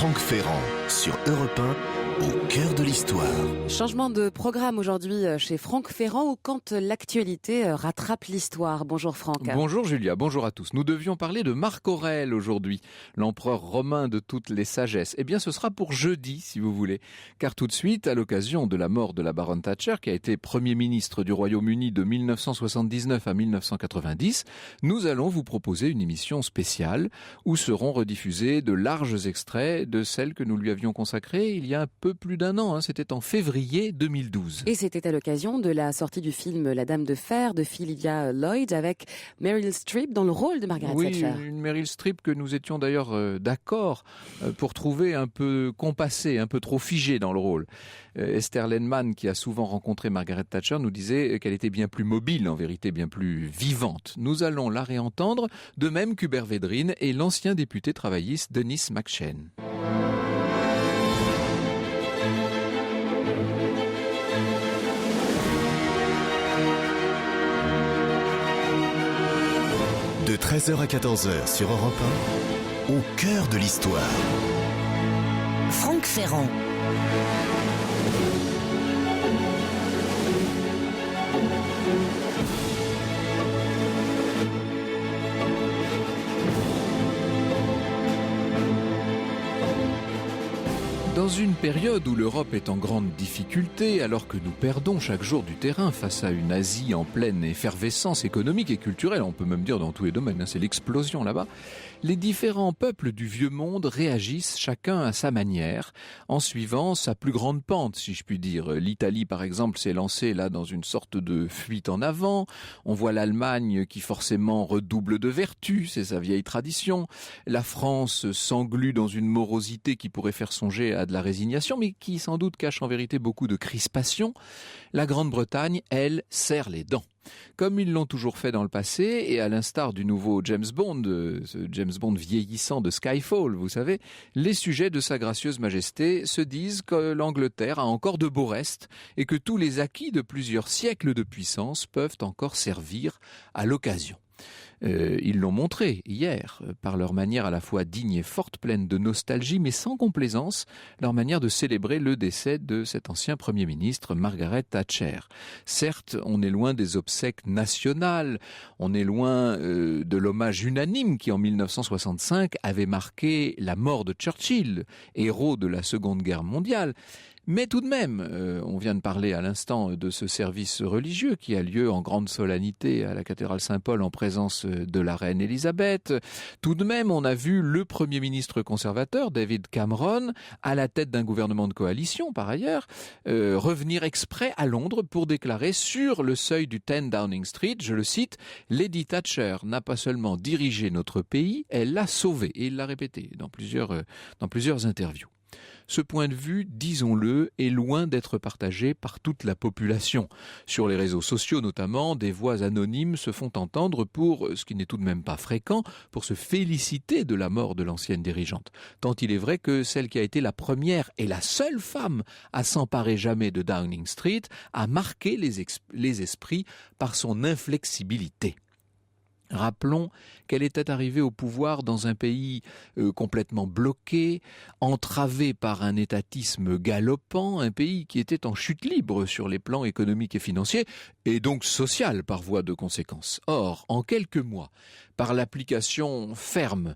Franck Ferrand sur Europe 1, au cœur de l'histoire. Changement de programme aujourd'hui chez Franck Ferrand ou quand l'actualité rattrape l'histoire. Bonjour Franck. Bonjour Julia, bonjour à tous. Nous devions parler de Marc Aurèle aujourd'hui, l'empereur romain de toutes les sagesses. Eh bien ce sera pour jeudi si vous voulez, car tout de suite, à l'occasion de la mort de la baronne Thatcher, qui a été Premier ministre du Royaume-Uni de 1979 à 1990, nous allons vous proposer une émission spéciale où seront rediffusés de larges extraits de celle que nous lui avions consacrée il y a un peu plus d'un an, c'était en février 2012. Et c'était à l'occasion de la sortie du film La Dame de Fer de Phylia Lloyd avec Meryl Streep dans le rôle de Margaret Thatcher. Oui, une Meryl Streep que nous étions d'ailleurs d'accord pour trouver un peu compassée, un peu trop figée dans le rôle. Esther Lenman, qui a souvent rencontré Margaret Thatcher, nous disait qu'elle était bien plus mobile, en vérité bien plus vivante. Nous allons la réentendre, de même qu'Hubert Védrine et l'ancien député travailliste Denis McShane. De 13h à 14h sur Europe 1, au cœur de l'histoire. Franck Ferrand. Dans une période où l'Europe est en grande difficulté, alors que nous perdons chaque jour du terrain face à une Asie en pleine effervescence économique et culturelle, on peut même dire dans tous les domaines, c'est l'explosion là-bas, les différents peuples du vieux monde réagissent chacun à sa manière, en suivant sa plus grande pente, si je puis dire. L'Italie, par exemple, s'est lancée là dans une sorte de fuite en avant. On voit l'Allemagne qui forcément redouble de vertu, c'est sa vieille tradition. La France s'englue dans une morosité qui pourrait faire songer à de la résignation, mais qui sans doute cache en vérité beaucoup de crispation. La Grande-Bretagne, elle, serre les dents. Comme ils l'ont toujours fait dans le passé, et à l'instar du nouveau James Bond, ce James Bond vieillissant de Skyfall, vous savez, les sujets de sa gracieuse majesté se disent que l'Angleterre a encore de beaux restes et que tous les acquis de plusieurs siècles de puissance peuvent encore servir à l'occasion. Ils l'ont montré hier, par leur manière à la fois digne et forte, pleine de nostalgie, mais sans complaisance, leur manière de célébrer le décès de cet ancien Premier ministre, Margaret Thatcher. Certes, on est loin des obsèques nationales, on est loin de l'hommage unanime qui, en 1965, avait marqué la mort de Churchill, héros de la Seconde Guerre mondiale. Mais tout de même, on vient de parler à l'instant de ce service religieux qui a lieu en grande solennité à la cathédrale Saint-Paul en présence de la reine Elisabeth. Tout de même, on a vu le Premier ministre conservateur, David Cameron, à la tête d'un gouvernement de coalition par ailleurs, revenir exprès à Londres pour déclarer sur le seuil du 10 Downing Street, je le cite, « Lady Thatcher n'a pas seulement dirigé notre pays, elle l'a sauvé ». Et il l'a répété dans plusieurs interviews. Ce point de vue, disons-le, est loin d'être partagé par toute la population. Sur les réseaux sociaux notamment, des voix anonymes se font entendre pour, ce qui n'est tout de même pas fréquent, pour se féliciter de la mort de l'ancienne dirigeante. Tant il est vrai que celle qui a été la première et la seule femme à s'emparer jamais de Downing Street a marqué les esprits par son inflexibilité. Rappelons qu'elle était arrivée au pouvoir dans un pays complètement bloqué, entravé par un étatisme galopant, un pays qui était en chute libre sur les plans économiques et financiers, et donc social par voie de conséquence. Or, en quelques mois, par l'application ferme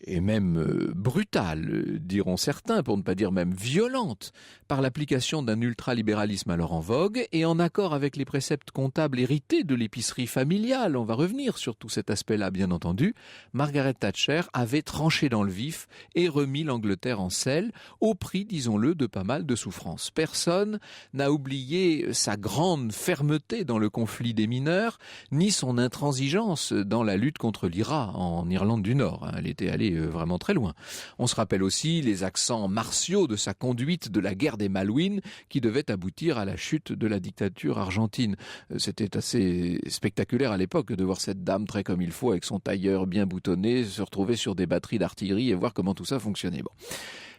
et même brutale, diront certains, pour ne pas dire même violente, par l'application d'un ultralibéralisme alors en vogue et en accord avec les préceptes comptables hérités de l'épicerie familiale, on va revenir sur tout cet aspect-là bien entendu, Margaret Thatcher avait tranché dans le vif et remis l'Angleterre en selle, au prix, disons-le, de pas mal de souffrances. Personne n'a oublié sa grande fermeté dans le conflit des mineurs, ni son intransigeance dans la lutte contre l'IRA en Irlande du Nord. Elle était allée vraiment très loin. On se rappelle aussi les accents martiaux de sa conduite de la guerre des Malouines qui devait aboutir à la chute de la dictature argentine. C'était assez spectaculaire à l'époque de voir cette dame très comme il faut avec son tailleur bien boutonné se retrouver sur des batteries d'artillerie et voir comment tout ça fonctionnait. Bon.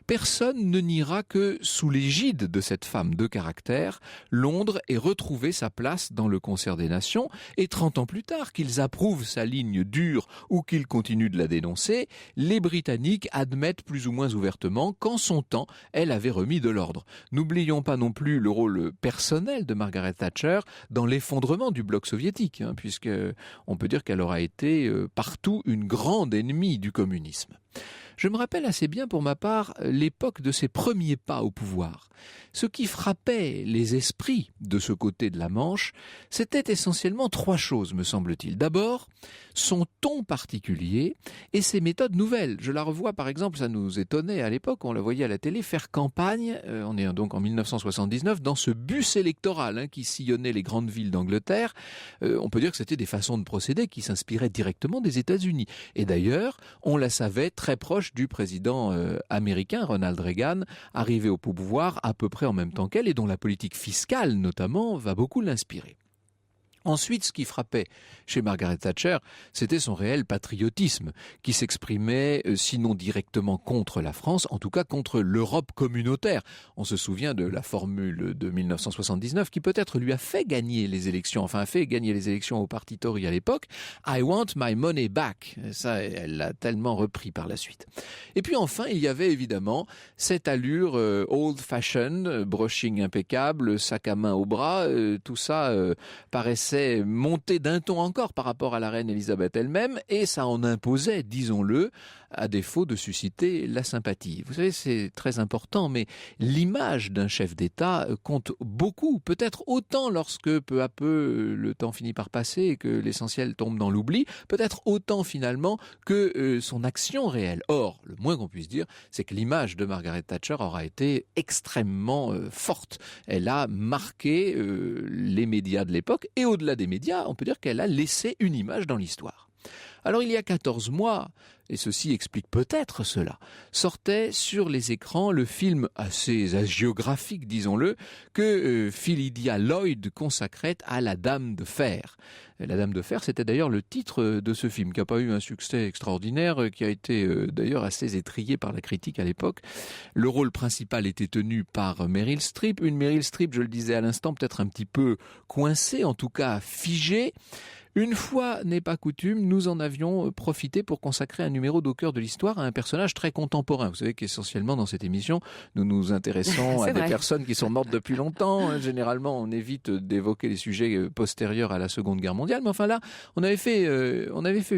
Personne ne niera que, sous l'égide de cette femme de caractère, Londres ait retrouvé sa place dans le concert des nations, et 30 ans plus tard, qu'ils approuvent sa ligne dure ou qu'ils continuent de la dénoncer, les Britanniques admettent plus ou moins ouvertement qu'en son temps, elle avait remis de l'ordre. N'oublions pas non plus le rôle personnel de Margaret Thatcher dans l'effondrement du bloc soviétique, puisque on peut dire qu'elle aura été partout une grande ennemie du communisme. Je me rappelle assez bien pour ma part l'époque de ses premiers pas au pouvoir. Ce qui frappait les esprits de ce côté de la Manche, c'était essentiellement 3 choses, me semble-t-il. D'abord, son ton particulier et ses méthodes nouvelles. Je la revois par exemple, ça nous étonnait à l'époque, on la voyait à la télé faire campagne, on est donc en 1979, dans ce bus électoral qui sillonnait les grandes villes d'Angleterre. On peut dire que c'était des façons de procéder qui s'inspiraient directement des États-Unis. Et d'ailleurs, on la savait très proche du président américain Ronald Reagan, arrivé au pouvoir à peu près en même temps qu'elle et dont la politique fiscale notamment va beaucoup l'inspirer. Ensuite, ce qui frappait chez Margaret Thatcher, c'était son réel patriotisme, qui s'exprimait, sinon directement contre la France, en tout cas contre l'Europe communautaire. On se souvient de la formule de 1979 qui peut-être lui a fait gagner les élections, au Parti Tory à l'époque. « I want my money back ». Ça, elle l'a tellement repris par la suite. Et puis enfin, il y avait évidemment cette allure old-fashioned, brushing impeccable, sac à main au bras, tout ça paraissait monté d'un ton encore par rapport à la reine Elisabeth elle-même, et ça en imposait, disons-le, à défaut de susciter la sympathie. Vous savez, c'est très important, mais l'image d'un chef d'État compte beaucoup, peut-être autant lorsque peu à peu le temps finit par passer et que l'essentiel tombe dans l'oubli, peut-être autant finalement que son action réelle. Or, le moins qu'on puisse dire, c'est que l'image de Margaret Thatcher aura été extrêmement forte. Elle a marqué les médias de l'époque, et au-delà des médias, on peut dire qu'elle a laissé une image dans l'histoire. Alors il y a 14 mois, et ceci explique peut-être cela, sortait sur les écrans le film assez hagiographique, disons-le, que Philida Lloyd consacrait à La Dame de Fer. La Dame de Fer, c'était d'ailleurs le titre de ce film, qui n'a pas eu un succès extraordinaire, qui a été d'ailleurs assez étrillé par la critique à l'époque. Le rôle principal était tenu par Meryl Streep, une Meryl Streep, je le disais à l'instant, peut-être un petit peu coincée, en tout cas figée. Une fois n'est pas coutume, nous en avions profité pour consacrer un numéro d'Au cœur de l'histoire à un personnage très contemporain. Vous savez qu'essentiellement dans cette émission, nous nous intéressons à des personnes qui sont mortes depuis longtemps. Généralement, on évite d'évoquer les sujets postérieurs à la Seconde Guerre mondiale. Mais enfin là, on avait fait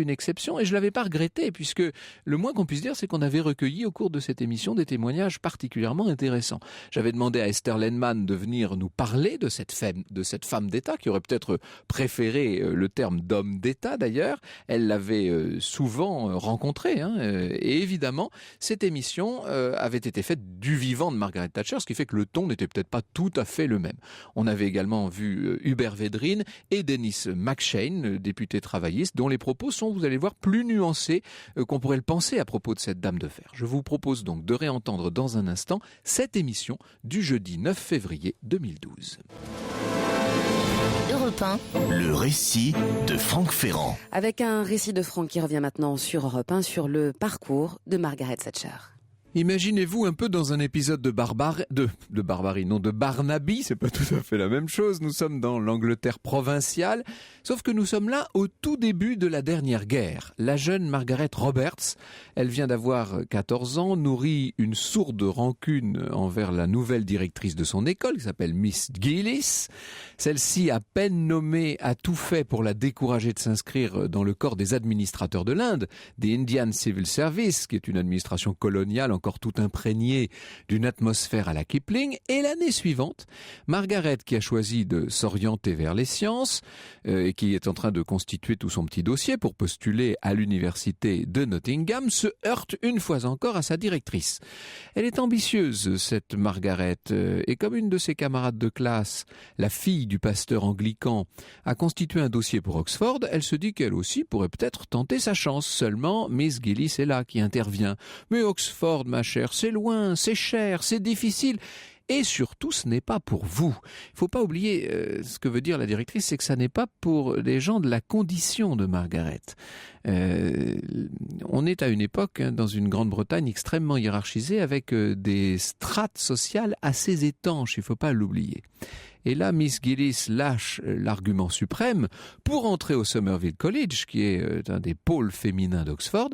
une exception et je l'avais pas regretté, puisque le moins qu'on puisse dire, c'est qu'on avait recueilli au cours de cette émission des témoignages particulièrement intéressants. J'avais demandé à Esther Lenman de venir nous parler de cette femme d'État qui aurait peut-être préféré le terme d'homme d'État d'ailleurs. Elle l'avait souvent rencontré, et évidemment cette émission avait été faite du vivant de Margaret Thatcher, ce qui fait que le ton n'était peut-être pas tout à fait le même. On avait également vu Hubert Védrine et Dennis McShane, député travailliste, dont les propos sont, vous allez voir, plus nuancés qu'on pourrait le penser à propos de cette dame de fer. Je vous propose donc de réentendre dans un instant cette émission du jeudi 9 février 2012. Europe 1, le récit de Franck Ferrand. Avec un récit de Franck qui revient maintenant sur Europe 1 sur le parcours de Margaret Thatcher. Imaginez-vous un peu dans un épisode de Barnaby, c'est pas tout à fait la même chose, nous sommes dans l'Angleterre provinciale, sauf que nous sommes là au tout début de la dernière guerre. La jeune Margaret Roberts, elle vient d'avoir 14 ans, nourrit une sourde rancune envers la nouvelle directrice de son école, qui s'appelle Miss Gillis. Celle-ci, à peine nommée, a tout fait pour la décourager de s'inscrire dans le corps des administrateurs de l'Inde, des Indian Civil Service, qui est une administration coloniale encore tout imprégnée d'une atmosphère à la Kipling. Et l'année suivante, Margaret, qui a choisi de s'orienter vers les sciences et qui est en train de constituer tout son petit dossier pour postuler à l'université de Nottingham, se heurte une fois encore à sa directrice. Elle est ambitieuse, cette Margaret, et comme une de ses camarades de classe, la fille du pasteur anglican, a constitué un dossier pour Oxford, elle se dit qu'elle aussi pourrait peut-être tenter sa chance. Seulement, Miss Gillis est là qui intervient. Mais Oxford, ma chère, c'est loin, c'est cher, c'est difficile. Et surtout, ce n'est pas pour vous. Il ne faut pas oublier ce que veut dire la directrice, c'est que ça n'est pas pour les gens de la condition de Margaret. On est à une époque, dans une Grande-Bretagne extrêmement hiérarchisée, avec des strates sociales assez étanches, il ne faut pas l'oublier. Et là, Miss Gillis lâche l'argument suprême pour entrer au Somerville College, qui est un des pôles féminins d'Oxford.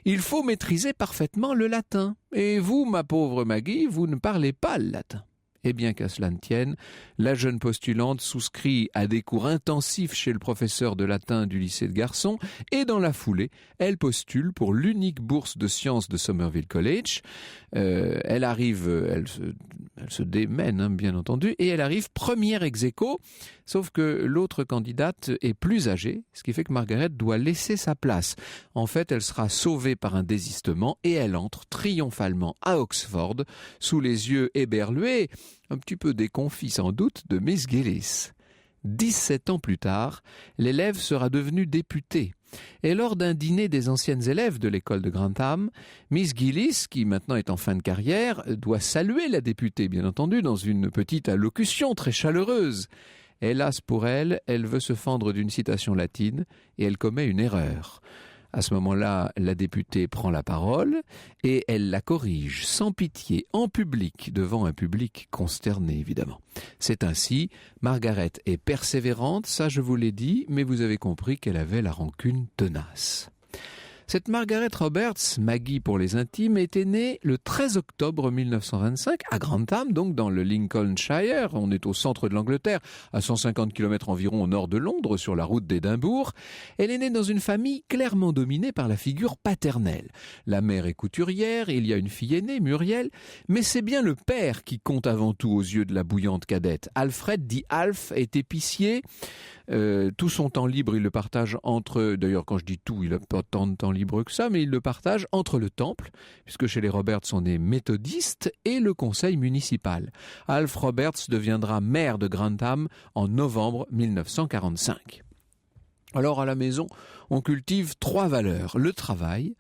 Il faut maîtriser parfaitement le latin. Et vous, ma pauvre Maggie, vous ne parlez pas le latin. Et bien qu'à cela ne tienne, la jeune postulante souscrit à des cours intensifs chez le professeur de latin du lycée de garçons et dans la foulée, elle postule pour l'unique bourse de sciences de Somerville College. Elle se démène, bien entendu, et elle arrive première ex aequo, sauf que l'autre candidate est plus âgée, ce qui fait que Margaret doit laisser sa place. En fait, elle sera sauvée par un désistement et elle entre triomphalement à Oxford, sous les yeux éberlués, un petit peu déconfits sans doute, de Miss Gillis. 17 ans plus tard, l'élève sera devenue députée. Et lors d'un dîner des anciennes élèves de l'école de Grantham, Miss Gillis, qui maintenant est en fin de carrière, doit saluer la députée, bien entendu, dans une petite allocution très chaleureuse. Hélas pour elle, elle veut se fendre d'une citation latine et elle commet une erreur. À ce moment-là, la députée prend la parole et elle la corrige sans pitié, en public, devant un public consterné évidemment. C'est ainsi, Margaret est persévérante, ça je vous l'ai dit, mais vous avez compris qu'elle avait la rancune tenace. Cette Margaret Roberts, Maggie pour les intimes, était née le 13 octobre 1925 à Grantham, donc dans le Lincolnshire. On est au centre de l'Angleterre, à 150 km environ au nord de Londres, sur la route d'Édimbourg. Elle est née dans une famille clairement dominée par la figure paternelle. La mère est couturière, il y a une fille aînée, Muriel, mais c'est bien le père qui compte avant tout aux yeux de la bouillante cadette. Alfred, dit Alf, est épicier. Tout son temps libre, il le partage entre... D'ailleurs, quand je dis tout, il n'a pas tant de temps libre que ça, mais il le partage entre le temple, puisque chez les Roberts, on est méthodiste, et le conseil municipal. Alf Roberts deviendra maire de Grantham en novembre 1945. Alors, à la maison, on cultive 3 valeurs. Le travail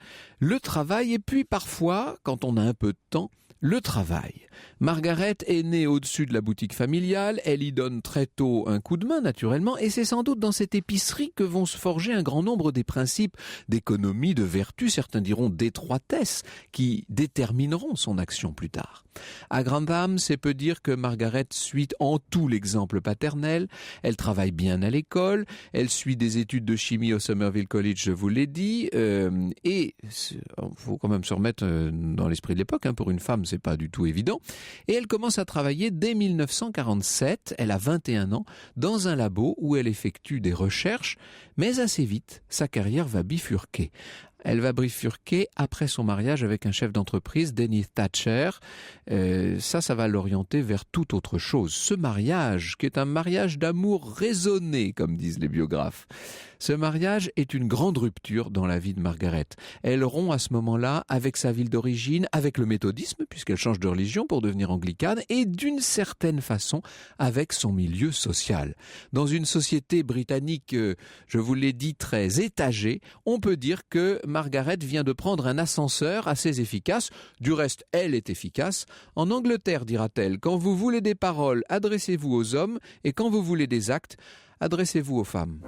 et puis parfois, quand on a un peu de temps, le travail. Margaret est née au-dessus de la boutique familiale, elle y donne très tôt un coup de main naturellement et c'est sans doute dans cette épicerie que vont se forger un grand nombre des principes d'économie, de vertu, certains diront d'étroitesse, qui détermineront son action plus tard. À Grantham, c'est peu dire que Margaret suit en tout l'exemple paternel, elle travaille bien à l'école, elle suit des études de chimie au Somerville College, je vous l'ai dit, et il faut quand même se remettre dans l'esprit de l'époque, pour une femme c'est pas du tout évident, et elle commence à travailler dès 1947, elle a 21 ans, dans un labo où elle effectue des recherches, mais assez vite, sa carrière va bifurquer. Elle va bifurquer après son mariage avec un chef d'entreprise, Dennis Thatcher. Ça va l'orienter vers toute autre chose. Ce mariage, qui est un mariage d'amour raisonné, comme disent les biographes, ce mariage est une grande rupture dans la vie de Margaret. Elle rompt à ce moment-là avec sa ville d'origine, avec le méthodisme, puisqu'elle change de religion pour devenir anglicane, et d'une certaine façon avec son milieu social. Dans une société britannique, je vous l'ai dit, très étagée, on peut dire que Margaret vient de prendre un ascenseur assez efficace. Du reste, elle est efficace. En Angleterre, dira-t-elle, quand vous voulez des paroles, adressez-vous aux hommes, et quand vous voulez des actes, adressez-vous aux femmes.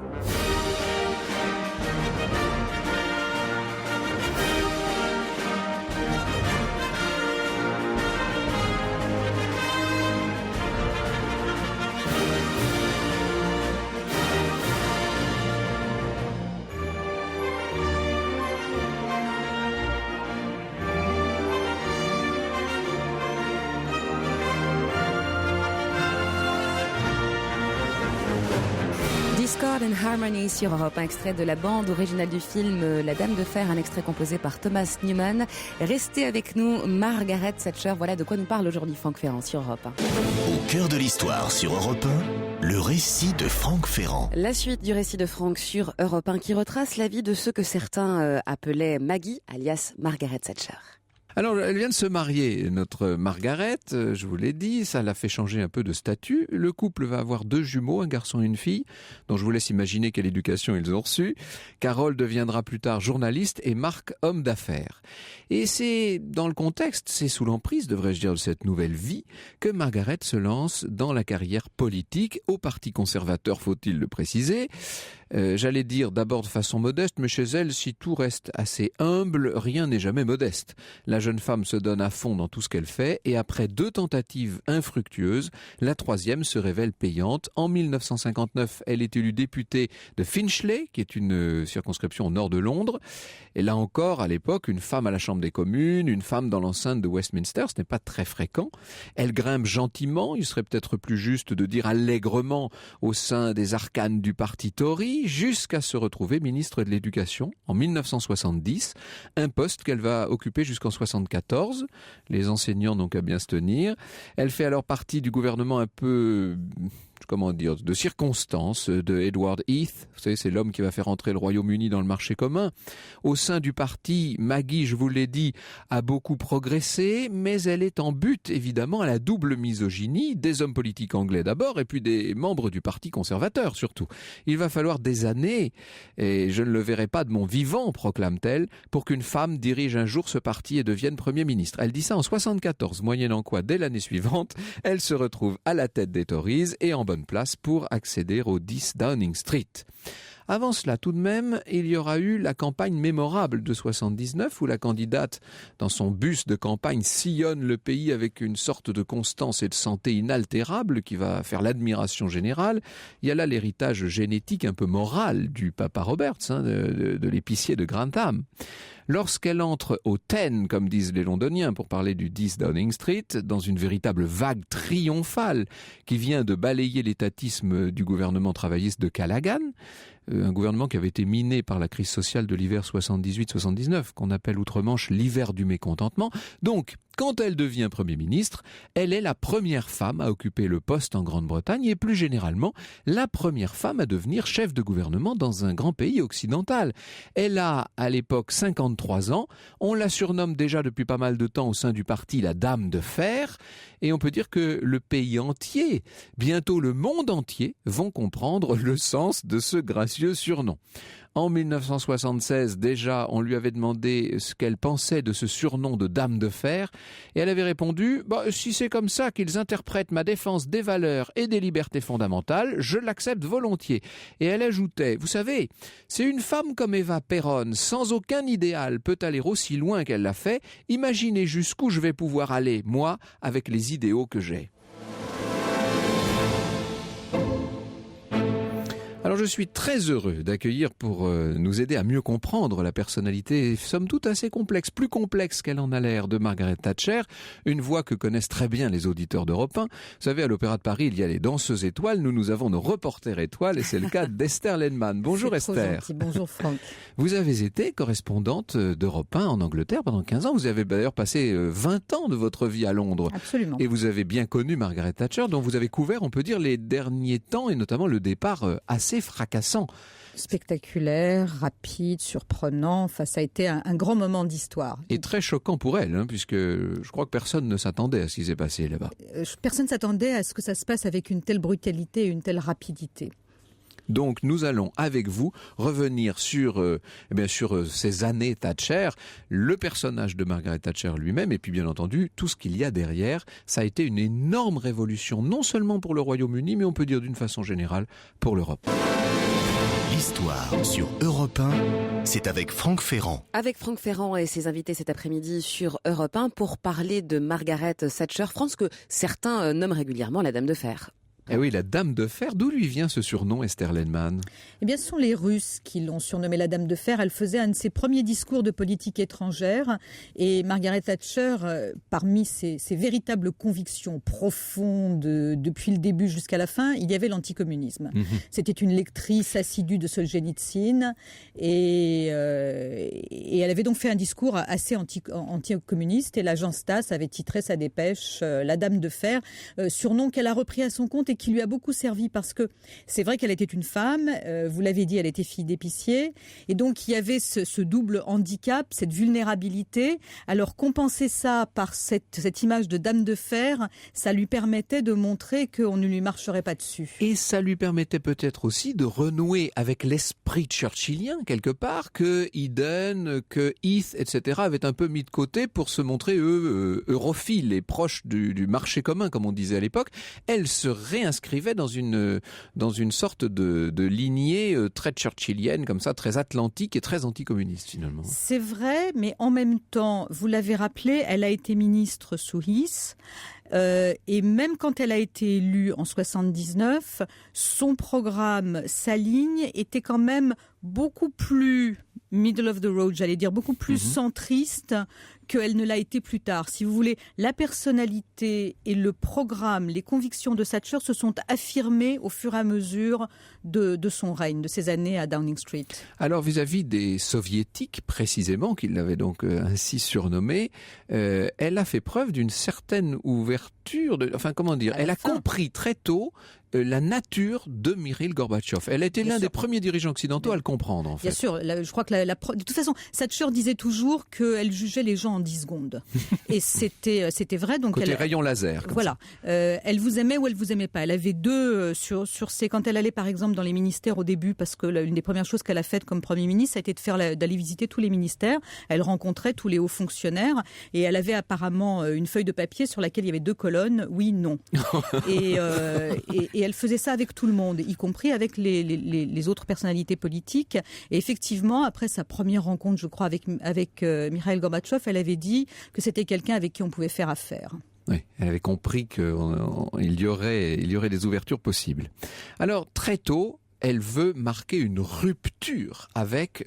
Discord and Harmony sur Europe, un extrait de la bande originale du film La Dame de Fer, un extrait composé par Thomas Newman. Restez avec nous, Margaret Thatcher, voilà de quoi nous parle aujourd'hui Franck Ferrand sur Europe 1. Au cœur de l'histoire sur Europe 1, le récit de Franck Ferrand. La suite du récit de Franck sur Europe 1 qui retrace la vie de ceux que certains appelaient Maggie, alias Margaret Thatcher. Alors, elle vient de se marier, notre Margaret, je vous l'ai dit, ça l'a fait changer un peu de statut. Le couple va avoir 2 jumeaux, un garçon et une fille, dont je vous laisse imaginer quelle éducation ils ont reçue. Carole deviendra plus tard journaliste et Marc homme d'affaires. Et c'est dans le contexte, c'est sous l'emprise, devrais-je dire, de cette nouvelle vie, que Margaret se lance dans la carrière politique, au Parti conservateur, faut-il le préciser. J'allais dire d'abord de façon modeste, mais chez elle, si tout reste assez humble, rien n'est jamais modeste. La jeune femme se donne à fond dans tout ce qu'elle fait et après 2 tentatives infructueuses, la 3e se révèle payante. En 1959, elle est élue députée de Finchley, qui est une circonscription au nord de Londres. Et là encore, à l'époque, une femme à la Chambre des communes, une femme dans l'enceinte de Westminster, ce n'est pas très fréquent. Elle grimpe gentiment, il serait peut-être plus juste de dire allègrement, au sein des arcanes du parti Tory, jusqu'à se retrouver ministre de l'Éducation en 1970, un poste qu'elle va occuper jusqu'en 1974. Les enseignants n'ont qu'à bien se tenir. Elle fait alors partie du gouvernement un peu, comment dire, de circonstance de Edward Heath. Vous savez, c'est l'homme qui va faire entrer le Royaume-Uni dans le marché commun. Au sein du parti, Maggie, je vous l'ai dit, a beaucoup progressé, mais elle est en butte, évidemment, à la double misogynie des hommes politiques anglais d'abord, et puis des membres du parti conservateur surtout. Il va falloir des années, et je ne le verrai pas de mon vivant, proclame-t-elle, pour qu'une femme dirige un jour ce parti et devienne Premier ministre. Elle dit ça en 1974, moyennant quoi, dès l'année suivante, elle se retrouve à la tête des Tories et en bonne place pour accéder au 10 Downing Street. Avant cela, tout de même, il y aura eu la campagne mémorable de 79 où la candidate, dans son bus de campagne, sillonne le pays avec une sorte de constance et de santé inaltérable qui va faire l'admiration générale. Il y a là l'héritage génétique un peu moral du papa Roberts, de l'épicier de Grantham. Lorsqu'elle entre au 10, comme disent les londoniens, pour parler du 10 Downing Street, dans une véritable vague triomphale qui vient de balayer l'étatisme du gouvernement travailliste de Callaghan, un gouvernement qui avait été miné par la crise sociale de l'hiver 78-79, qu'on appelle outre-Manche l'hiver du mécontentement. Donc, quand elle devient Premier ministre, elle est la première femme à occuper le poste en Grande-Bretagne et plus généralement, la première femme à devenir chef de gouvernement dans un grand pays occidental. Elle a, à l'époque, 53 ans. On la surnomme déjà depuis pas mal de temps au sein du parti la Dame de Fer. Et on peut dire que le pays entier, bientôt le monde entier, vont comprendre le sens de ce gracieux surnom. En 1976, déjà, on lui avait demandé ce qu'elle pensait de ce surnom de Dame de Fer, et elle avait répondu « Si c'est comme ça qu'ils interprètent ma défense des valeurs et des libertés fondamentales, je l'accepte volontiers. » Et elle ajoutait « Vous savez, c'est une femme comme Eva Peron, sans aucun idéal, peut aller aussi loin qu'elle l'a fait. Imaginez jusqu'où je vais pouvoir aller, moi, avec les idéaux que j'ai. » Alors je suis très heureux d'accueillir pour nous aider à mieux comprendre la personnalité, somme toute assez complexe, plus complexe qu'elle en a l'air, de Margaret Thatcher, une voix que connaissent très bien les auditeurs d'Europe 1. Vous savez, à l'Opéra de Paris, il y a les danseuses étoiles, nous avons nos reporters étoiles, et c'est le cas d'Esther Lenman. Bonjour Esther. Bonjour Franck. Vous avez été correspondante d'Europe 1 en Angleterre pendant 15 ans, vous avez d'ailleurs passé 20 ans de votre vie à Londres. Absolument. Et vous avez bien connu Margaret Thatcher, dont vous avez couvert, on peut dire, les derniers temps, et notamment le départ assez fracassant. Spectaculaire, rapide, surprenant. Enfin, ça a été un grand moment d'histoire. Et très choquant pour elle, puisque je crois que personne ne s'attendait à ce qui s'est passé là-bas. Personne ne s'attendait à ce que ça se passe avec une telle brutalité et une telle rapidité. Donc nous allons avec vous revenir sur ces années Thatcher, le personnage de Margaret Thatcher lui-même et puis bien entendu tout ce qu'il y a derrière. Ça a été une énorme révolution, non seulement pour le Royaume-Uni, mais on peut dire d'une façon générale pour l'Europe. L'histoire sur Europe 1, c'est avec Franck Ferrand. Avec Franck Ferrand et ses invités cet après-midi sur Europe 1 pour parler de Margaret Thatcher, France que certains nomment régulièrement la Dame de Fer. Eh oui, la Dame de Fer, d'où lui vient ce surnom, Esther Lenman ? Eh bien, ce sont les Russes qui l'ont surnommée la Dame de Fer. Elle faisait un de ses premiers discours de politique étrangère. Et Margaret Thatcher, parmi ses véritables convictions profondes depuis le début jusqu'à la fin, il y avait l'anticommunisme. C'était une lectrice assidue de Solzhenitsyn. Et elle avait donc fait un discours assez anticommuniste. Et l'agence TASS avait titré sa dépêche « La Dame de Fer », surnom qu'elle a repris à son compte et qui lui a beaucoup servi parce que c'est vrai qu'elle était une femme, vous l'avez dit, elle était fille d'épicier, et donc il y avait ce double handicap, cette vulnérabilité. Alors compenser ça par cette image de dame de fer, ça lui permettait de montrer qu'on ne lui marcherait pas dessus. Et ça lui permettait peut-être aussi de renouer avec l'esprit churchillien, quelque part, que Eden, que Heath, etc. avaient un peu mis de côté pour se montrer, eux, europhiles et proches du marché commun, comme on disait à l'époque. Elle se réinscrivait dans une sorte de lignée très churchillienne, comme ça, très atlantique et très anticommuniste, finalement. C'est vrai, mais en même temps, vous l'avez rappelé, elle a été ministre sous Heath. Et même quand elle a été élue en 79, son programme, sa ligne était quand même beaucoup plus middle of the road, j'allais dire, beaucoup plus centriste qu'elle ne l'a été plus tard. Si vous voulez, la personnalité et le programme, les convictions de Thatcher se sont affirmées au fur et à mesure de son règne, de ses années à Downing Street. Alors, vis-à-vis des soviétiques, précisément, qu'il l'avait donc ainsi surnommé, elle a fait preuve d'une certaine ouverture, elle a compris très tôt la nature de Mikhail Gorbatchev. Elle a été l'un des premiers dirigeants occidentaux à le comprendre, en fait. Bien sûr, je crois que de toute façon, Thatcher disait toujours qu'elle jugeait les gens en 10 secondes. Et c'était vrai. Donc côté rayon laser. Voilà. Elle vous aimait ou elle vous aimait pas. Elle avait deux sur ses... Quand elle allait, par exemple, dans les ministères au début, parce que l'une des premières choses qu'elle a faites comme Premier ministre, ça a été d'aller visiter tous les ministères. Elle rencontrait tous les hauts fonctionnaires et elle avait apparemment une feuille de papier sur laquelle il y avait 2 colonnes, oui, non. Et elle faisait ça avec tout le monde, y compris avec les autres personnalités politiques. Et effectivement, après sa première rencontre, je crois, avec Mikhail Gorbatchev, elle avait dit que c'était quelqu'un avec qui on pouvait faire affaire. Oui, elle avait compris qu'il y aurait des ouvertures possibles. Alors, très tôt, elle veut marquer une rupture avec...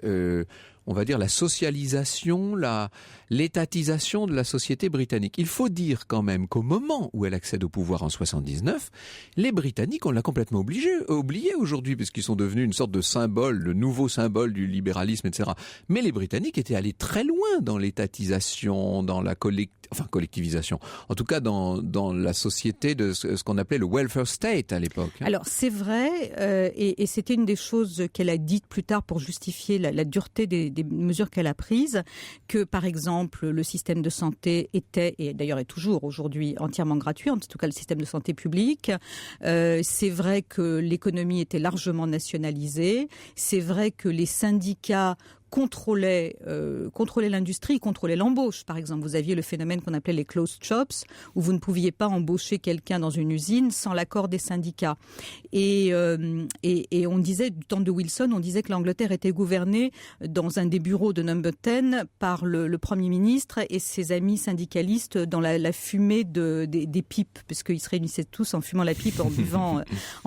on va dire la socialisation, l'étatisation de la société britannique. Il faut dire quand même qu'au moment où elle accède au pouvoir en 79, les Britanniques, on l'a complètement oublié aujourd'hui, puisqu'ils sont devenus une sorte de symbole, le nouveau symbole du libéralisme, etc. Mais les Britanniques étaient allés très loin dans l'étatisation, dans la collectivisation, en tout cas dans la société de ce qu'on appelait le welfare state à l'époque. Alors c'est vrai, et c'était une des choses qu'elle a dites plus tard pour justifier la dureté des mesures qu'elle a prises, que par exemple le système de santé était, et d'ailleurs est toujours aujourd'hui entièrement gratuit, en tout cas le système de santé public. C'est vrai que l'économie était largement nationalisée, c'est vrai que les syndicats contrôlait l'industrie, contrôlait l'embauche. Par exemple, vous aviez le phénomène qu'on appelait les closed shops, où vous ne pouviez pas embaucher quelqu'un dans une usine sans l'accord des syndicats. Et on disait, du temps de Wilson, on disait que l'Angleterre était gouvernée dans un des bureaux de Number 10 par le Premier ministre et ses amis syndicalistes dans la fumée des pipes, puisqu'ils se réunissaient tous en fumant la pipe, en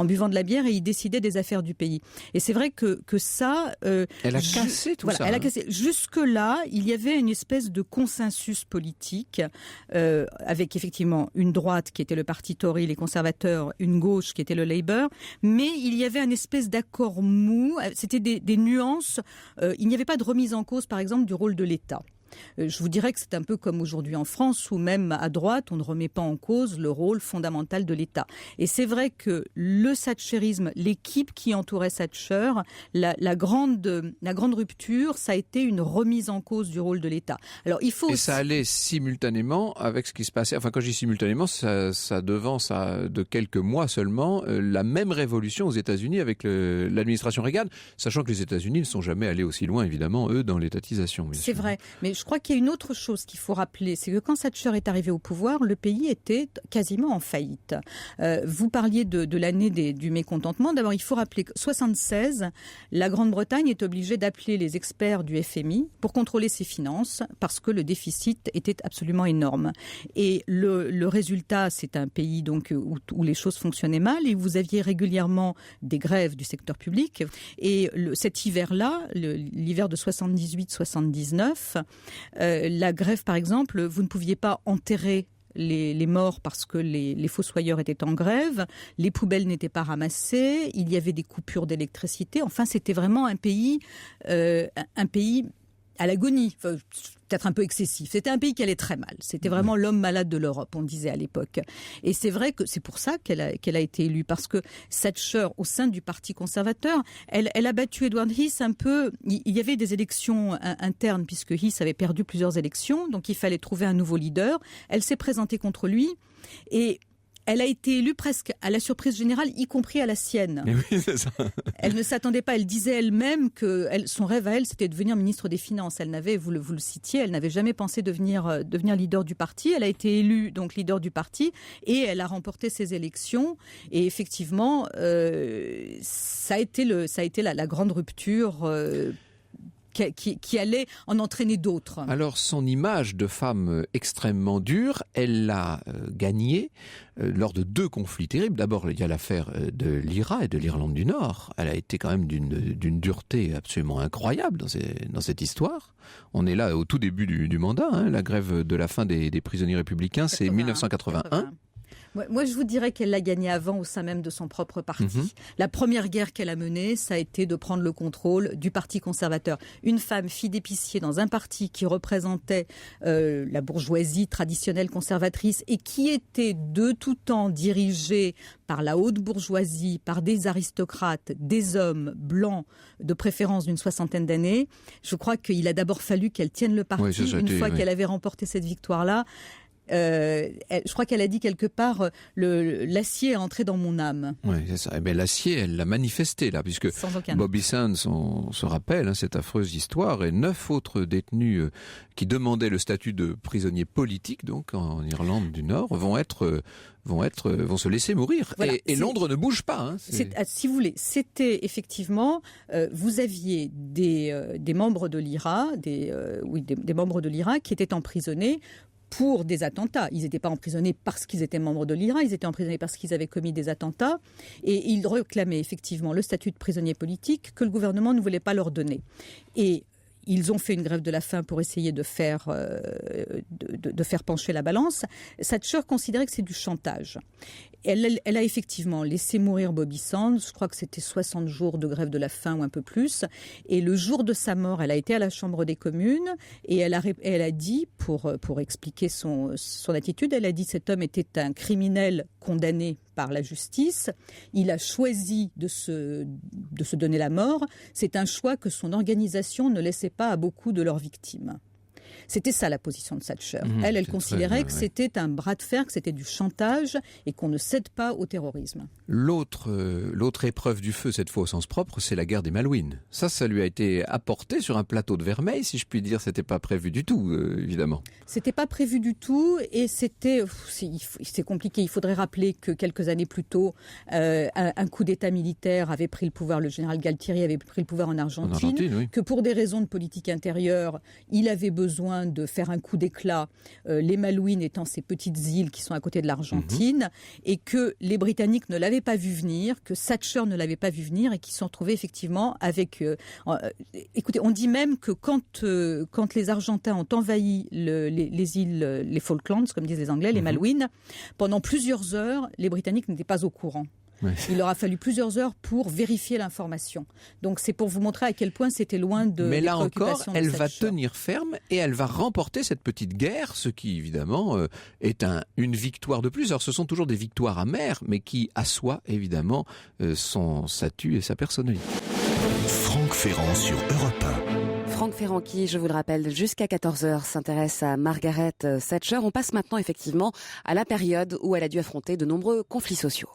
buvant de la bière, et ils décidaient des affaires du pays. Et c'est vrai que ça... elle a cassé tout ça. Elle a cassé. Jusque-là, il y avait une espèce de consensus politique avec effectivement une droite qui était le parti Tory, les conservateurs, une gauche qui était le Labour, mais il y avait une espèce d'accord mou, c'était des nuances. Il n'y avait pas de remise en cause, par exemple, du rôle de l'État. Je vous dirais que c'est un peu comme aujourd'hui en France, où même à droite, on ne remet pas en cause le rôle fondamental de l'État. Et c'est vrai que le thatcherisme, l'équipe qui entourait Thatcher, la grande rupture, ça a été une remise en cause du rôle de l'État. Alors, il faut ça allait simultanément avec ce qui se passait, enfin quand je dis simultanément, ça devance de quelques mois seulement, la même révolution aux États-Unis avec l'administration Reagan, sachant que les États-Unis ne sont jamais allés aussi loin, évidemment, eux, dans l'étatisation. C'est vrai, mais je crois qu'il y a une autre chose qu'il faut rappeler, c'est que quand Thatcher est arrivé au pouvoir, le pays était quasiment en faillite. Vous parliez de l'année du mécontentement. D'abord, il faut rappeler que 1976, la Grande-Bretagne est obligée d'appeler les experts du FMI pour contrôler ses finances parce que le déficit était absolument énorme. Et le résultat, c'est un pays donc où les choses fonctionnaient mal et vous aviez régulièrement des grèves du secteur public. Et cet hiver-là, l'hiver de 78-79, la grève, par exemple, vous ne pouviez pas enterrer les morts parce que les fossoyeurs étaient en grève, les poubelles n'étaient pas ramassées, il y avait des coupures d'électricité. Enfin, c'était vraiment un pays à l'agonie, enfin, peut-être un peu excessif. C'était un pays qui allait très mal. C'était vraiment l'homme malade de l'Europe, on disait à l'époque. Et c'est vrai que c'est pour ça qu'elle a été élue, parce que Thatcher, au sein du Parti conservateur, elle a battu Edward Heath un peu. Il y avait des élections internes, puisque Heath avait perdu plusieurs élections, donc il fallait trouver un nouveau leader. Elle s'est présentée contre lui, et elle a été élue presque à la surprise générale, y compris à la sienne. Mais oui, c'est ça. Elle ne s'attendait pas. Elle disait elle-même que son rêve à elle, c'était de devenir ministre des Finances. Elle n'avait, vous le citiez, elle n'avait jamais pensé devenir leader du parti. Elle a été élue donc leader du parti et elle a remporté ces élections. Et effectivement, ça a été la grande rupture. Qui allait en entraîner d'autres. Alors, son image de femme extrêmement dure, elle l'a gagnée lors de 2 conflits terribles. D'abord, il y a l'affaire de l'IRA et de l'Irlande du Nord. Elle a été quand même d'une dureté absolument incroyable dans cette histoire. On est là au tout début du mandat. Hein. La grève de la faim des prisonniers républicains, c'est 1981. Moi, je vous dirais qu'elle l'a gagné avant au sein même de son propre parti. La première guerre qu'elle a menée, ça a été de prendre le contrôle du Parti conservateur. Une femme, fille d'épicier, dans un parti qui représentait la bourgeoisie traditionnelle conservatrice et qui était de tout temps dirigée par la haute bourgeoisie, par des aristocrates, des hommes blancs, de préférence d'une 60aine d'années. Je crois qu'il a d'abord fallu qu'elle tienne le parti. Une fois qu'elle avait remporté cette victoire-là, je crois qu'elle a dit quelque part l'acier est entré dans mon âme. Oui, c'est ça. Mais l'acier, elle l'a manifesté là, puisque Bobby Sands, on se rappelle cette affreuse histoire, et 9 autres détenus qui demandaient le statut de prisonnier politique, donc en Irlande du Nord, vont se laisser mourir. Voilà, et Londres ne bouge pas. Hein, si vous voulez, c'était effectivement, vous aviez des membres de l'IRA, des membres de l'IRA qui étaient emprisonnés pour des attentats. Ils n'étaient pas emprisonnés parce qu'ils étaient membres de l'IRA, ils étaient emprisonnés parce qu'ils avaient commis des attentats, et ils réclamaient effectivement le statut de prisonnier politique que le gouvernement ne voulait pas leur donner. Et ils ont fait une grève de la faim pour essayer de faire pencher la balance. Thatcher considérait que c'est du chantage. Elle a effectivement laissé mourir Bobby Sands. Je crois que c'était 60 jours de grève de la faim ou un peu plus. Et le jour de sa mort, elle a été à la Chambre des communes et elle a dit, pour expliquer son attitude, elle a dit que cet homme était un criminel condamné par la justice. Il a choisi de se donner la mort. C'est un choix que son organisation ne laissait pas à beaucoup de leurs victimes. C'était ça la position de Thatcher. Elle considérait que c'était un bras de fer, que c'était du chantage et qu'on ne cède pas au terrorisme. L'autre épreuve du feu, cette fois au sens propre, c'est la guerre des Malouines. Ça lui a été apporté sur un plateau de vermeil, si je puis dire. C'était pas prévu du tout, évidemment. C'était pas prévu du tout et c'est compliqué. Il faudrait rappeler que quelques années plus tôt, un coup d'État militaire avait pris le pouvoir. Le général Galtieri avait pris le pouvoir en Argentine, oui. Que pour des raisons de politique intérieure, il avait besoin de faire un coup d'éclat, les Malouines étant ces petites îles qui sont à côté de l'Argentine, et que les Britanniques ne l'avaient pas vu venir, que Thatcher ne l'avait pas vu venir, et qui se sont retrouvés effectivement avec... écoutez, on dit même que quand les Argentins ont envahi les îles, les Falklands, comme disent les Anglais, les Malouines, pendant plusieurs heures, les Britanniques n'étaient pas au courant. Ouais. Il leur a fallu plusieurs heures pour vérifier l'information. Donc c'est pour vous montrer à quel point c'était loin de... Mais là encore, elle va tenir ferme et elle va remporter cette petite guerre, ce qui évidemment est une victoire de plus. Alors ce sont toujours des victoires amères, mais qui assoient évidemment son statut et sa personnalité. Franck Ferrand sur Europe 1. Franck Ferrand qui, je vous le rappelle, jusqu'à 14h s'intéresse à Margaret Thatcher. On passe maintenant effectivement à la période où elle a dû affronter de nombreux conflits sociaux.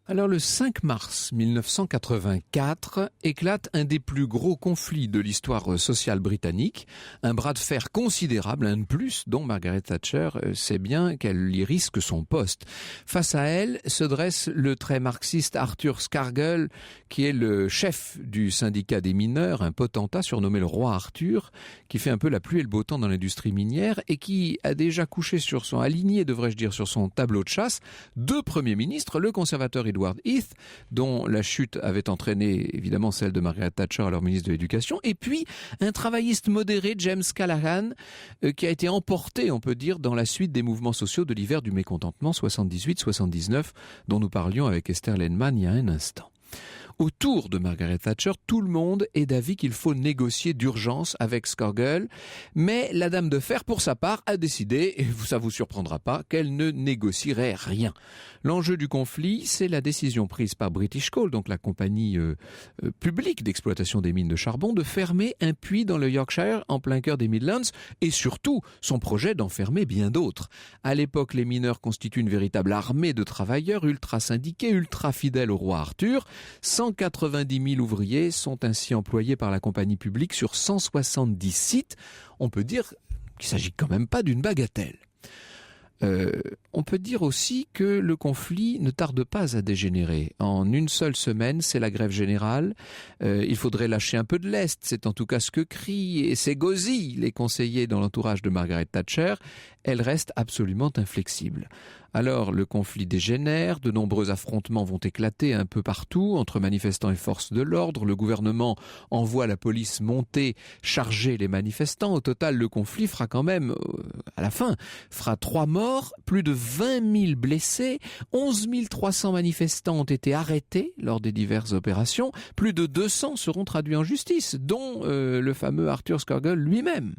Alors le 5 mars 1984 éclate un des plus gros conflits de l'histoire sociale britannique, un bras de fer considérable, un de plus, dont Margaret Thatcher sait bien qu'elle y risque son poste. Face à elle se dresse le très marxiste Arthur Scargill, qui est le chef du syndicat des mineurs, un potentat surnommé le roi Arthur, qui fait un peu la pluie et le beau temps dans l'industrie minière et qui a déjà couché aligné, devrais-je dire, sur son tableau de chasse, 2 premiers ministres, le conservateur Edward Heath, dont la chute avait entraîné évidemment celle de Margaret Thatcher, alors ministre de l'Éducation, et puis un travailliste modéré, James Callaghan, qui a été emporté, on peut dire, dans la suite des mouvements sociaux de l'hiver du mécontentement 78-79, dont nous parlions avec Esther Lenman il y a un instant. Autour de Margaret Thatcher, tout le monde est d'avis qu'il faut négocier d'urgence avec Scargill, mais la dame de fer, pour sa part, a décidé, et ça vous surprendra pas, qu'elle ne négocierait rien. L'enjeu du conflit, c'est la décision prise par British Coal, donc la compagnie publique d'exploitation des mines de charbon, de fermer un puits dans le Yorkshire, en plein cœur des Midlands, et surtout son projet d'en fermer bien d'autres. À l'époque, les mineurs constituent une véritable armée de travailleurs ultra syndiqués, ultra fidèles au roi Arthur. 190 000 ouvriers sont ainsi employés par la compagnie publique sur 170 sites. On peut dire qu'il ne s'agit quand même pas d'une bagatelle. On peut dire aussi que le conflit ne tarde pas à dégénérer. En une seule semaine, c'est la grève générale. Il faudrait lâcher un peu de lest. C'est en tout cas ce que crient et s'égosillent les conseillers dans l'entourage de Margaret Thatcher. Elle reste absolument inflexible. Alors le conflit dégénère, de nombreux affrontements vont éclater un peu partout entre manifestants et forces de l'ordre. Le gouvernement envoie la police monter, charger les manifestants. Au total, le conflit fera quand même, à la fin, 3 morts, plus de 20 000 blessés, 11 300 manifestants ont été arrêtés lors des diverses opérations, plus de 200 seront traduits en justice, dont le fameux Arthur Scargill lui-même.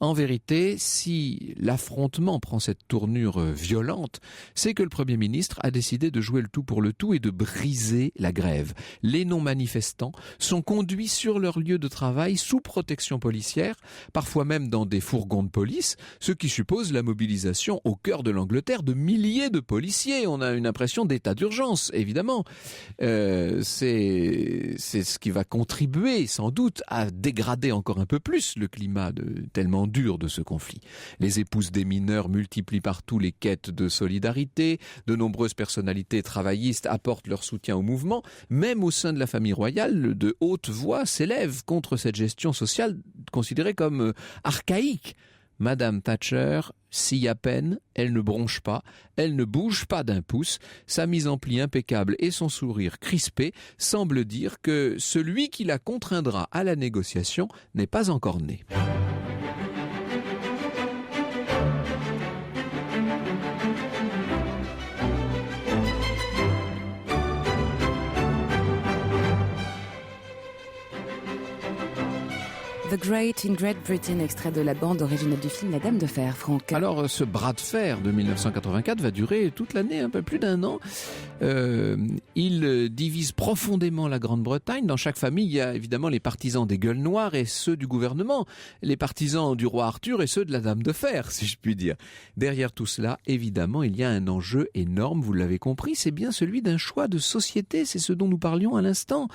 En vérité, si l'affrontement prend cette tournure violente, c'est que le Premier ministre a décidé de jouer le tout pour le tout et de briser la grève. Les non-manifestants sont conduits sur leur lieu de travail sous protection policière, parfois même dans des fourgons de police, ce qui suppose la mobilisation au cœur de l'Angleterre de milliers de policiers. On a une impression d'état d'urgence, évidemment. C'est ce qui va contribuer sans doute à dégrader encore un peu plus le climat tellement dur de ce conflit. Les épouses des mineurs multiplient partout les quêtes de solidarité, de nombreuses personnalités travaillistes apportent leur soutien au mouvement, même au sein de la famille royale, de hautes voix s'élèvent contre cette gestion sociale considérée comme archaïque. Madame Thatcher scie à peine, elle ne bronche pas, elle ne bouge pas d'un pouce, sa mise en pli impeccable et son sourire crispé semblent dire que celui qui la contraindra à la négociation n'est pas encore né. The Great in Great Britain, extrait de la bande originale du film La Dame de Fer, Franck. Alors, ce bras de fer de 1984 va durer toute l'année, un peu plus d'un an. Il divise profondément la Grande-Bretagne. Dans chaque famille, il y a évidemment les partisans des gueules noires et ceux du gouvernement, les partisans du roi Arthur et ceux de la Dame de Fer, si je puis dire. Derrière tout cela, évidemment, il y a un enjeu énorme, vous l'avez compris, c'est bien celui d'un choix de société, c'est ce dont nous parlions à l'instant.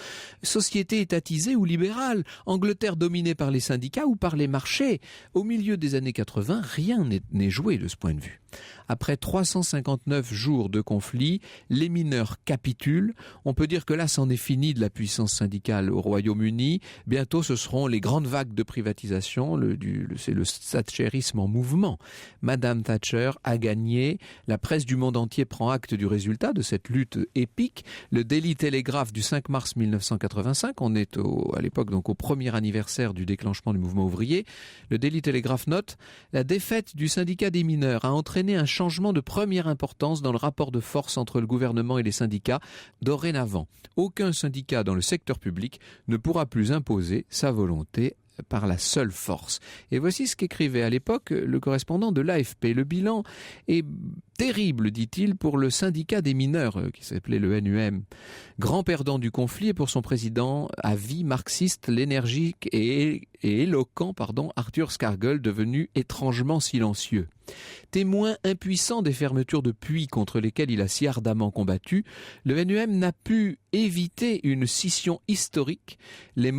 Société étatisée ou libérale, Angleterre dominée par les syndicats ou par les marchés. Au milieu des années 80, rien n'est joué de ce point de vue. Après 359 jours de conflit, les mineurs capitulent. On peut dire que là, c'en est fini de la puissance syndicale au Royaume-Uni. Bientôt, ce seront les grandes vagues de privatisation. C'est le thatcherisme en mouvement. Madame Thatcher a gagné. La presse du monde entier prend acte du résultat de cette lutte épique. Le Daily Telegraph du 5 mars 1985, on est à l'époque donc au premier anniversaire du déclenchement du mouvement ouvrier. Le Daily Telegraph note « La défaite du syndicat des mineurs a entraîné un changement de première importance dans le rapport de force entre le gouvernement et les syndicats. Dorénavant, aucun syndicat dans le secteur public ne pourra plus imposer sa volonté par la seule force. » Et voici ce qu'écrivait à l'époque le correspondant de l'AFP. Le bilan est terrible, dit-il, pour le syndicat des mineurs, qui s'appelait le NUM. Grand perdant du conflit et pour son président à vie marxiste, l'énergique et éloquent Arthur Scargill, devenu étrangement silencieux. Témoin impuissant des fermetures de puits contre lesquelles il a si ardemment combattu, le NUM n'a pu éviter une scission historique. Les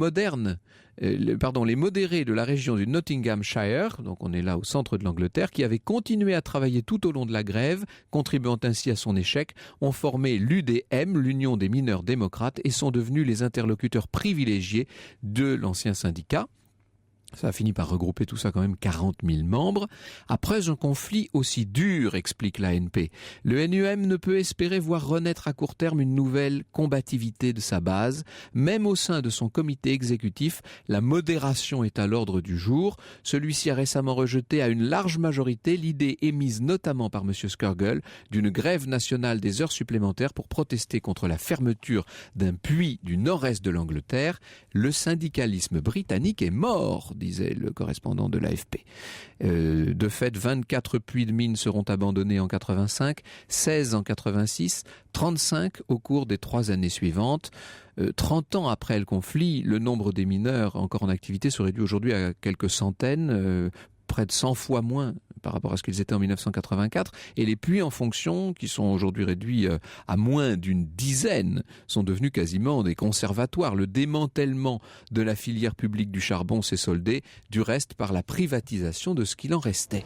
modérés de la région du Nottinghamshire, donc on est là au centre de l'Angleterre, qui avaient continué à travailler tout au long de la grève, contribuant ainsi à son échec, ont formé l'UDM, l'Union des mineurs démocrates, et sont devenus les interlocuteurs privilégiés de l'ancien syndicat. Ça a fini par regrouper tout ça quand même 40 000 membres. Après un conflit aussi dur, explique l'ANP, le NUM ne peut espérer voir renaître à court terme une nouvelle combativité de sa base. Même au sein de son comité exécutif, la modération est à l'ordre du jour. Celui-ci a récemment rejeté à une large majorité l'idée émise notamment par M. Scourgall d'une grève nationale des heures supplémentaires pour protester contre la fermeture d'un puits du nord-est de l'Angleterre. Le syndicalisme britannique est mort, disait le correspondant de l'AFP. De fait, 24 puits de mines seront abandonnés en 85, 16 en 86, 35 au cours des 3 années suivantes. 30 ans après le conflit, le nombre des mineurs encore en activité se réduit aujourd'hui à quelques centaines, près de 100 fois moins par rapport à ce qu'ils étaient en 1984. Et les puits en fonction, qui sont aujourd'hui réduits à moins d'une dizaine, sont devenus quasiment des conservatoires. Le démantèlement de la filière publique du charbon s'est soldé, du reste, par la privatisation de ce qu'il en restait.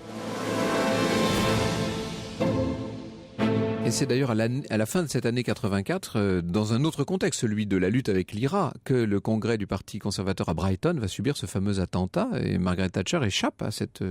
Et c'est d'ailleurs à la fin de cette année 84, dans un autre contexte, celui de la lutte avec l'IRA, que le congrès du Parti conservateur à Brighton va subir ce fameux attentat. Et Margaret Thatcher échappe à cette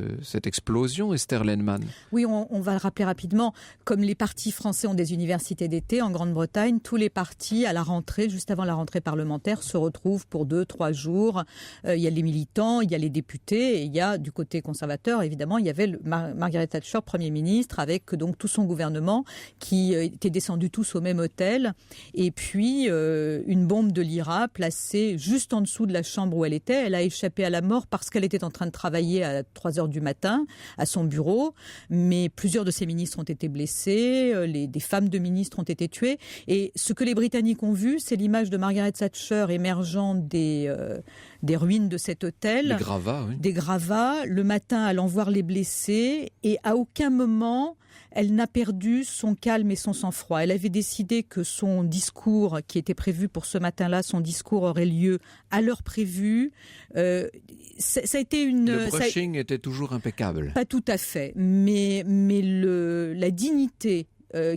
explosion, Esther Lenman. Oui, on va le rappeler rapidement. Comme les partis français ont des universités d'été en Grande-Bretagne, tous les partis, à la rentrée, juste avant la rentrée parlementaire, se retrouvent pour 2-3 jours. Il y a les militants, il y a les députés, et il y a du côté conservateur, évidemment, il y avait Margaret Thatcher, Premier ministre, avec donc tout son gouvernement qui étaient descendus tous au même hôtel, et puis une bombe de l'IRA placée juste en dessous de la chambre où elle était. Elle a échappé à la mort parce qu'elle était en train de travailler à 3 heures du matin à son bureau, mais plusieurs de ses ministres ont été blessés, des femmes de ministres ont été tuées, et ce que les Britanniques ont vu, c'est l'image de Margaret Thatcher émergeant des ruines de cet hôtel. Des gravats, oui. Des gravats, le matin allant voir les blessés, et à aucun moment elle n'a perdu son calme et son sang-froid. Elle avait décidé que son discours, qui était prévu pour ce matin-là, son discours aurait lieu à l'heure prévue. Ça a été Le brushing était toujours impeccable. Pas tout à fait, mais la dignité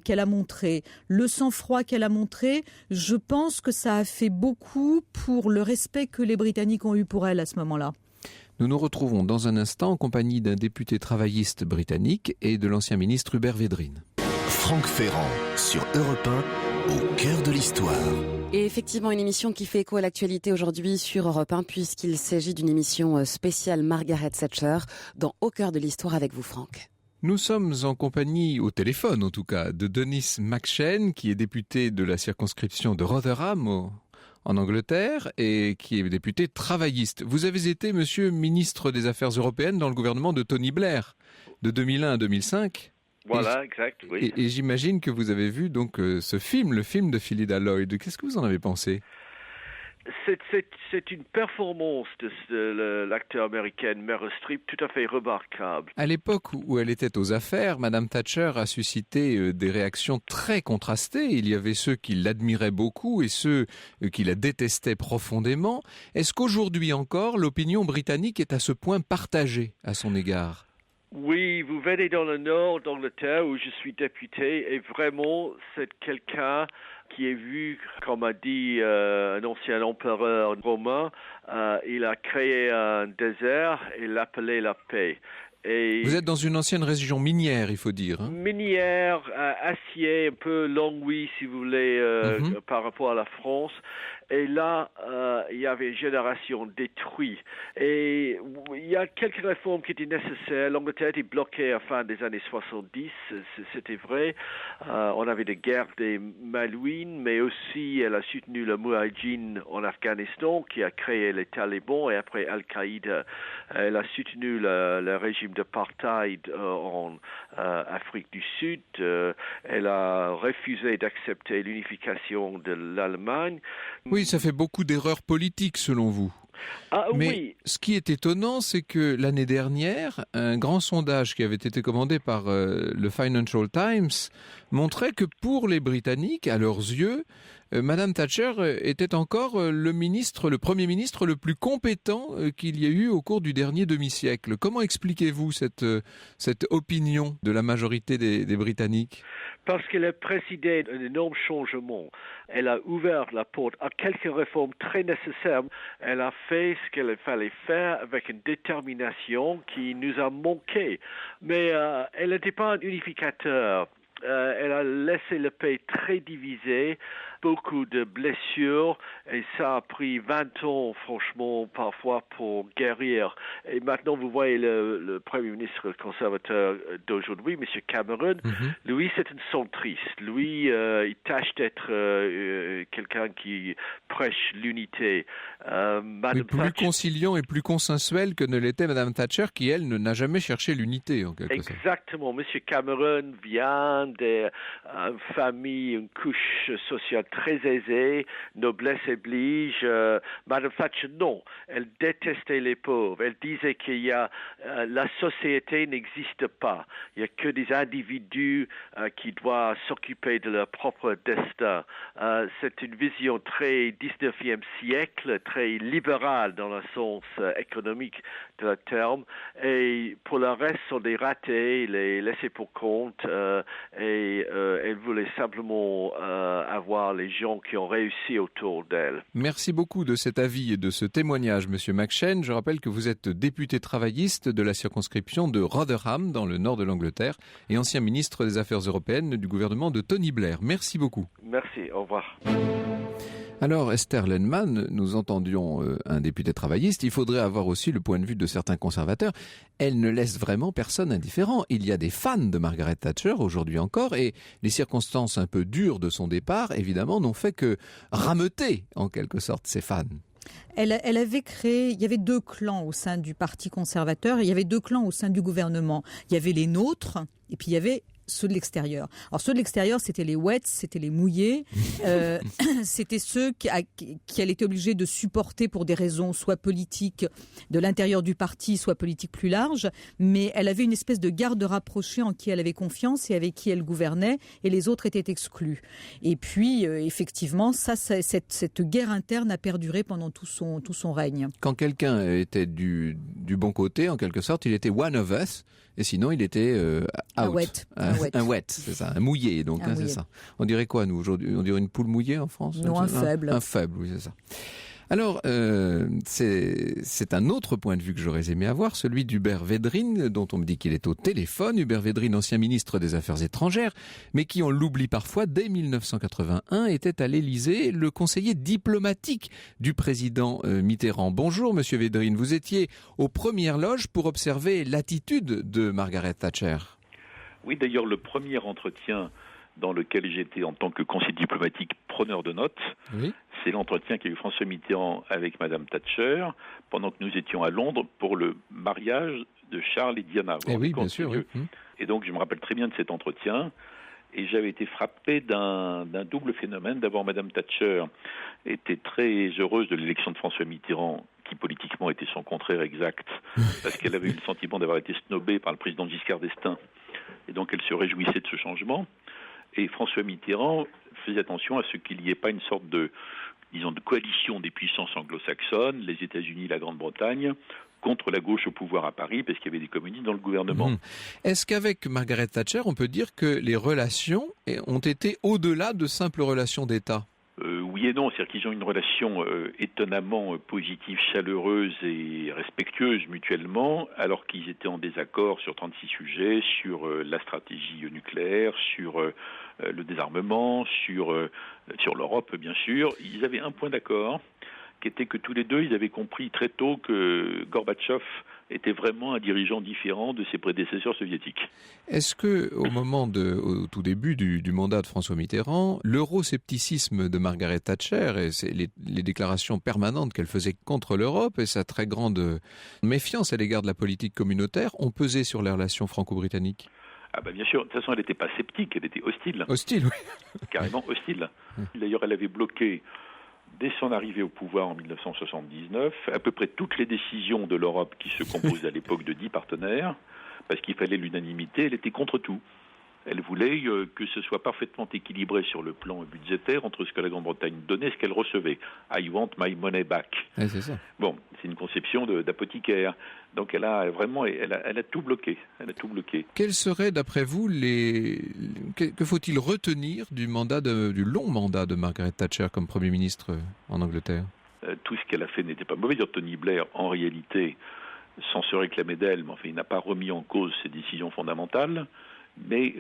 qu'elle a montré, le sang-froid qu'elle a montré, je pense que ça a fait beaucoup pour le respect que les Britanniques ont eu pour elle à ce moment-là. Nous nous retrouvons dans un instant en compagnie d'un député travailliste britannique et de l'ancien ministre Hubert Védrine. Franck Ferrand sur Europe 1, au cœur de l'histoire. Et effectivement, une émission qui fait écho à l'actualité aujourd'hui sur Europe 1, puisqu'il s'agit d'une émission spéciale Margaret Thatcher, dans Au cœur de l'histoire avec vous, Franck. Nous sommes en compagnie, au téléphone en tout cas, de Denis McShane, qui est député de la circonscription de Rotherham, en Angleterre, et qui est député travailliste. Vous avez été, monsieur, ministre des Affaires européennes dans le gouvernement de Tony Blair, de 2001 à 2005. Voilà, exact, oui. Et j'imagine que vous avez vu donc ce film, le film de Phyllida Lloyd. Qu'est-ce que vous en avez pensé ? C'est une performance de l'acteur américaine Meryl Streep tout à fait remarquable. À l'époque où elle était aux affaires, Madame Thatcher a suscité des réactions très contrastées. Il y avait ceux qui l'admiraient beaucoup et ceux qui la détestaient profondément. Est-ce qu'aujourd'hui encore, l'opinion britannique est à ce point partagée à son égard ? Oui, vous venez dans le nord d'Angleterre où je suis député, et vraiment c'est quelqu'un qui est vu, comme a dit un ancien empereur romain, il a créé un désert et l'appelait la paix. Et vous êtes dans une ancienne région minière, il faut dire. Minière, acier, un peu Longwy, si vous voulez, par rapport à la France. Et là, il y avait une génération détruite. Et il y a quelques réformes qui étaient nécessaires. L'Angleterre était bloquée à la fin des années 70, c'était vrai. On avait des guerres des Malouines, mais aussi elle a soutenu le Moudjahidine en Afghanistan, qui a créé les talibans, et après Al-Qaïda. Elle a soutenu le régime d'apartheid en Afrique du Sud. Elle a refusé d'accepter l'unification de l'Allemagne. Oui, ça fait beaucoup d'erreurs politiques selon vous. Mais oui. Ce qui est étonnant, c'est que l'année dernière, un grand sondage qui avait été commandé par le Financial Times montrait que pour les Britanniques, à leurs yeux, Madame Thatcher était encore le Premier ministre le plus compétent qu'il y ait eu au cours du dernier demi-siècle. Comment expliquez-vous cette opinion de la majorité des Britanniques ? Parce qu'elle a présidé un énorme changement. Elle a ouvert la porte à quelques réformes très nécessaires. Elle a fait ce qu'il fallait faire avec une détermination qui nous a manqué. Mais elle n'était pas un unificateur. Elle a laissé le pays très divisé, beaucoup de blessures, et ça a pris 20 ans, franchement, parfois, pour guérir. Et maintenant, vous voyez le Premier ministre conservateur d'aujourd'hui, M. Cameron, lui, c'est un centriste. Lui, il tâche d'être quelqu'un qui prêche l'unité. Mais plus conciliant et plus consensuel que ne l'était Mme Thatcher, qui, elle, n'a jamais cherché l'unité, en quelque sorte. Exactement. M. Cameron vient d'une famille, une couche sociale très aisée, noblesse oblige. Mme Thatcher, non. Elle détestait les pauvres. Elle disait qu'il y a la société n'existe pas. Il n'y a que des individus qui doivent s'occuper de leur propre destin. C'est une vision très 19e siècle, très libérale dans le sens économique de la terme. Et pour le reste, sont des ratés, les laissés pour compte. Et elle voulait simplement avoir les gens qui ont réussi autour d'elle. Merci beaucoup de cet avis et de ce témoignage, Monsieur McShane. Je rappelle que vous êtes député travailliste de la circonscription de Rotherham, dans le nord de l'Angleterre, et ancien ministre des Affaires européennes du gouvernement de Tony Blair. Merci beaucoup. Merci, au revoir. Alors, Esther Lenman, nous entendions un député travailliste. Il faudrait avoir aussi le point de vue de certains conservateurs. Elle ne laisse vraiment personne indifférent. Il y a des fans de Margaret Thatcher aujourd'hui encore, et les circonstances un peu dures de son départ, évidemment, n'ont fait que rameuter, en quelque sorte, ses fans. Elle avait créé, il y avait deux clans au sein du Parti conservateur, et il y avait deux clans au sein du gouvernement. Il y avait les nôtres, et puis il y avait ceux de l'extérieur. Alors ceux de l'extérieur, c'était les wets, c'était les mouillés, c'était ceux qu'elle était obligée de supporter pour des raisons soit politiques de l'intérieur du parti, soit politiques plus larges, mais elle avait une espèce de garde rapprochée en qui elle avait confiance et avec qui elle gouvernait, et les autres étaient exclus. Et puis, effectivement, cette guerre interne a perduré pendant tout son règne. Quand quelqu'un était du bon côté, en quelque sorte, il était one of us, et sinon il était out. Un wet, c'est ça, un mouillé, donc, mouillé. c'est ça. On dirait quoi, nous, aujourd'hui? On dirait une poule mouillée en France? Non, un faible. Un faible, oui, c'est ça. Alors, c'est un autre point de vue que j'aurais aimé avoir, celui d'Hubert Védrine, dont on me dit qu'il est au téléphone. Hubert Védrine, ancien ministre des Affaires étrangères, mais qui, on l'oublie parfois, dès 1981, était à l'Élysée le conseiller diplomatique du président Mitterrand. Bonjour, monsieur Védrine. Vous étiez aux premières loges pour observer l'attitude de Margaret Thatcher. Oui, d'ailleurs, le premier entretien dans lequel j'étais en tant que conseiller diplomatique preneur de notes, oui. C'est l'entretien qu'a eu François Mitterrand avec Madame Thatcher pendant que nous étions à Londres pour le mariage de Charles et Diana. Oui, bien sûr. Oui. Et donc, je me rappelle très bien de cet entretien. Et j'avais été frappé d'un double phénomène. D'abord, Madame Thatcher était très heureuse de l'élection de François Mitterrand, qui politiquement était son contraire exact, parce qu'elle avait eu le sentiment d'avoir été snobée par le président Giscard d'Estaing. Et donc, elle se réjouissait de ce changement. Et François Mitterrand faisait attention à ce qu'il n'y ait pas une sorte de coalition des puissances anglo-saxonnes, les États-Unis, la Grande-Bretagne, contre la gauche au pouvoir à Paris, parce qu'il y avait des communistes dans le gouvernement. Est-ce qu'avec Margaret Thatcher, on peut dire que les relations ont été au-delà de simples relations d'État ? Oui et non, c'est-à-dire qu'ils ont une relation étonnamment positive, chaleureuse et respectueuse mutuellement, alors qu'ils étaient en désaccord sur 36 sujets, sur la stratégie nucléaire, sur le désarmement, sur l'Europe bien sûr. Ils avaient un point d'accord, qui était que tous les deux, ils avaient compris très tôt que Gorbatchev était vraiment un dirigeant différent de ses prédécesseurs soviétiques. Est-ce que, au tout début du mandat de François Mitterrand, l'euroscepticisme de Margaret Thatcher et les déclarations permanentes qu'elle faisait contre l'Europe et sa très grande méfiance à l'égard de la politique communautaire ont pesé sur les relations franco-britanniques ? Ah bien sûr, de toute façon elle n'était pas sceptique, elle était hostile. Hostile, oui. Carrément hostile. D'ailleurs elle avait bloqué, dès son arrivée au pouvoir en 1979, à peu près toutes les décisions de l'Europe qui se composaient à l'époque de 10 partenaires, parce qu'il fallait l'unanimité, elle était contre tout. Elle voulait que ce soit parfaitement équilibré sur le plan budgétaire entre ce que la Grande-Bretagne donnait et ce qu'elle recevait. I want my money back. Ouais, c'est ça. Bon, c'est une conception d'apothicaire. Donc elle a tout bloqué. Elle a tout bloqué. Quels seraient, d'après vous, que faut-il retenir du long mandat de Margaret Thatcher comme Premier ministre en Angleterre ? Tout ce qu'elle a fait n'était pas mauvais. Tony Blair, en réalité, sans se réclamer d'elle, mais enfin, il n'a pas remis en cause ses décisions fondamentales. Mais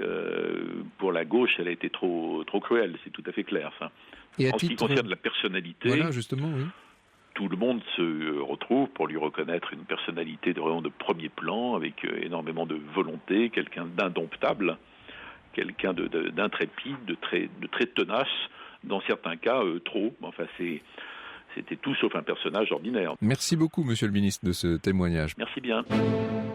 pour la gauche, elle a été trop cruelle, c'est tout à fait clair. Ça. Et en ce qui concerne la personnalité, voilà, justement, oui. Tout le monde se retrouve pour lui reconnaître une personnalité vraiment de premier plan, avec énormément de volonté, quelqu'un d'indomptable, quelqu'un d'intrépide, de très tenace, dans certains cas trop. Enfin, c'était tout sauf un personnage ordinaire. Merci beaucoup, Monsieur le Ministre, de ce témoignage. Merci bien.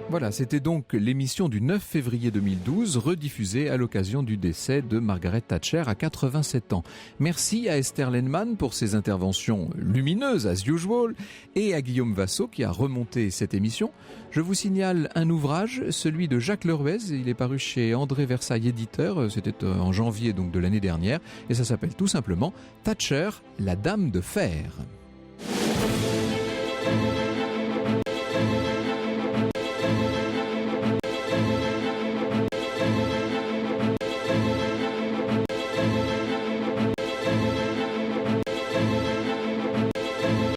Voilà, c'était donc l'émission du 9 février 2012, rediffusée à l'occasion du décès de Margaret Thatcher à 87 ans. Merci à Esther Lenman pour ses interventions lumineuses, as usual, et à Guillaume Vassot qui a remonté cette émission. Je vous signale un ouvrage, celui de Jacques Leruez. Il est paru chez André Versailles éditeur. C'était en janvier donc de l'année dernière. Et ça s'appelle tout simplement Thatcher, la dame de fer.